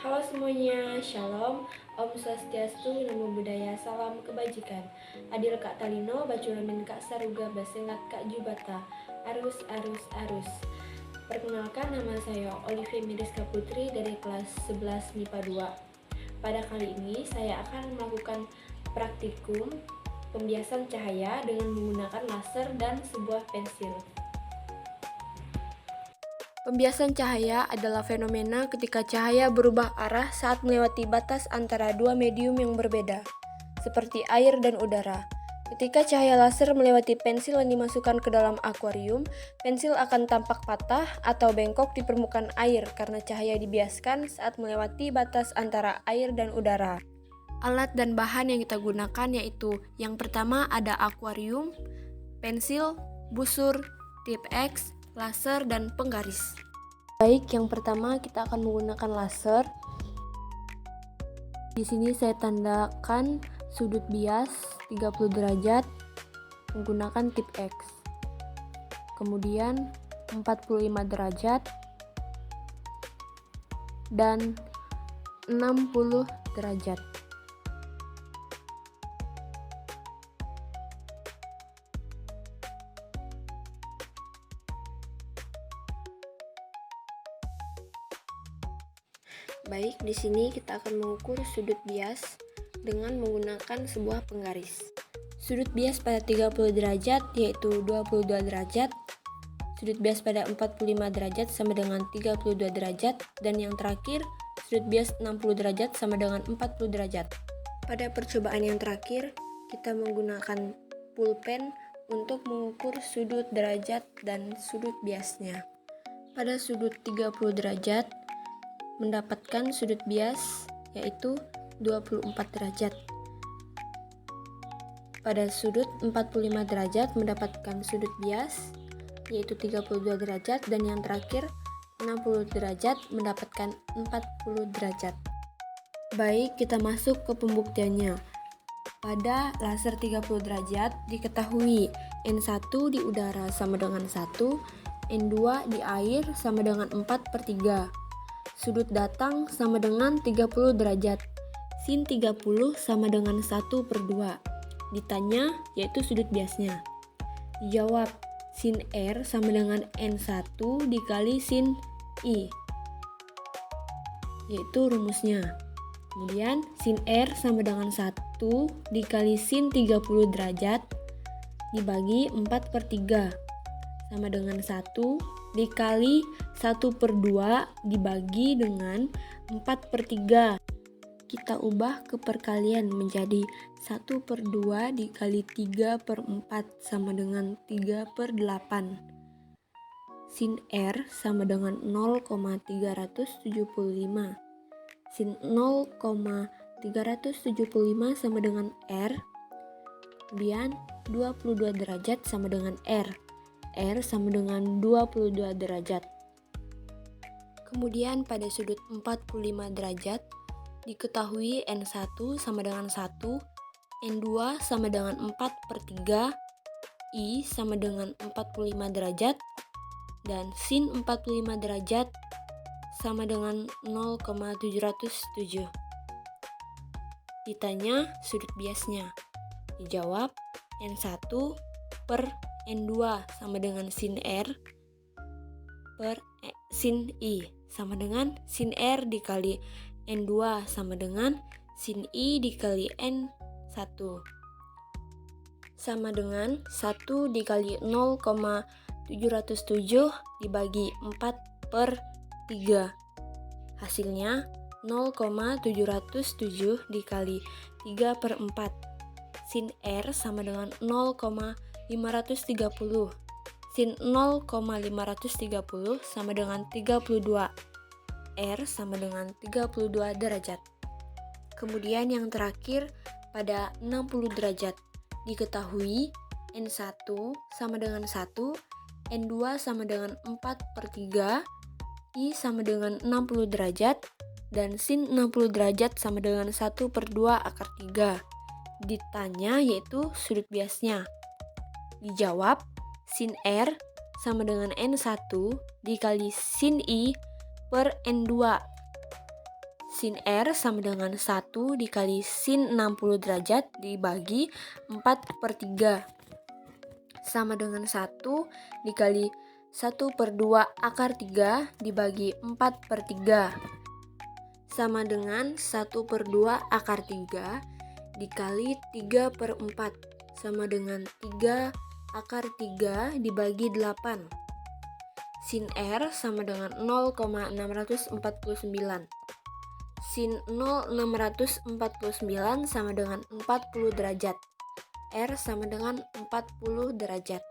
Halo semuanya, Shalom, Om Swastiastu, Namo Buddhaya, Salam Kebajikan. Adil Kak Talino, Baculamin Kak Saruga, Basengat Kak Jubata, Arus, Arus, Arus. Perkenalkan, nama saya Olivia Miriska Putri dari kelas 11 MIPA 2. Pada kali ini saya akan melakukan praktikum pembiasan cahaya dengan menggunakan laser dan sebuah pensil. Pembiasan cahaya adalah fenomena ketika cahaya berubah arah saat melewati batas antara dua medium yang berbeda, seperti air dan udara. Ketika cahaya laser melewati pensil yang dimasukkan ke dalam akuarium, pensil akan tampak patah atau bengkok di permukaan air karena cahaya dibiaskan saat melewati batas antara air dan udara. Alat dan bahan yang kita gunakan yaitu yang pertama ada akuarium, pensil, busur, tip X, laser, dan penggaris. Baik, yang pertama kita akan menggunakan laser. Di sini saya tandakan sudut bias 30 derajat menggunakan tip X. Kemudian 45 derajat dan 60 derajat. Baik, di sini kita akan mengukur sudut bias dengan menggunakan sebuah penggaris. Sudut bias pada 30 derajat yaitu 22 derajat. Sudut bias pada 45 derajat sama dengan 32 derajat. Dan yang terakhir, sudut bias 60 derajat sama dengan 40 derajat. Pada percobaan yang terakhir, kita menggunakan pulpen untuk mengukur sudut derajat dan sudut biasnya. Pada sudut 30 derajat, mendapatkan sudut bias yaitu 24 derajat. Pada sudut 45 derajat mendapatkan sudut bias yaitu 32 derajat, dan yang terakhir 60 derajat mendapatkan 40 derajat. Baik, kita masuk ke pembuktiannya. Pada laser 30 derajat diketahui N1 di udara sama dengan 1, N2 di air sama dengan 4/3. Sudut datang sama dengan 30 derajat. Sin 30 sama dengan 1/2. Ditanya yaitu sudut biasnya. Dijawab, sin R sama dengan N1 dikali sin I. Yaitu rumusnya. Kemudian sin R sama dengan 1 dikali sin 30 derajat dibagi 4/3 sama dengan 1 dikali 1/2 dibagi dengan 4/3. Kita ubah ke perkalian menjadi 1/2 dikali 3/4 sama dengan 3/8. Sin R sama dengan 0,375. Sin 0,375 sama dengan R. Kemudian 22 derajat sama dengan R. R sama dengan 22 derajat. Kemudian pada sudut 45 derajat diketahui N1 sama dengan 1, N2 sama dengan 4/3, I sama dengan 45 derajat, dan sin 45 derajat sama dengan 0,707. Ditanya sudut biasnya. Dijawab N1 per N2 sama dengan sin R per sin I sama dengan sin R dikali N2 sama dengan sin I dikali N1 sama dengan 1 dikali 0,707 dibagi 4/3. Hasilnya 0,707 dikali 3/4. Sin R sama dengan 0,530. Sin 0,530 sama dengan 32. R sama dengan 32 derajat. Kemudian yang terakhir pada 60 derajat diketahui N1 sama dengan 1, N2 sama dengan 4/3, I sama dengan 60 derajat, dan sin 60 derajat sama dengan 1/2/3. Ditanya yaitu sudut biasnya. Dijawab sin R sama dengan N1 dikali sin I per N2 Sin R sama dengan 1 dikali sin 60 derajat dibagi 4/3 sama dengan 1 dikali 1/2 akar 3 dibagi 4/3 sama dengan 1/2 akar 3 dikali 3/4 sama dengan 3 akar 3 dibagi 8. Sin R sama dengan 0,649. Sin 0,649 sama dengan 40 derajat. R sama dengan 40 derajat.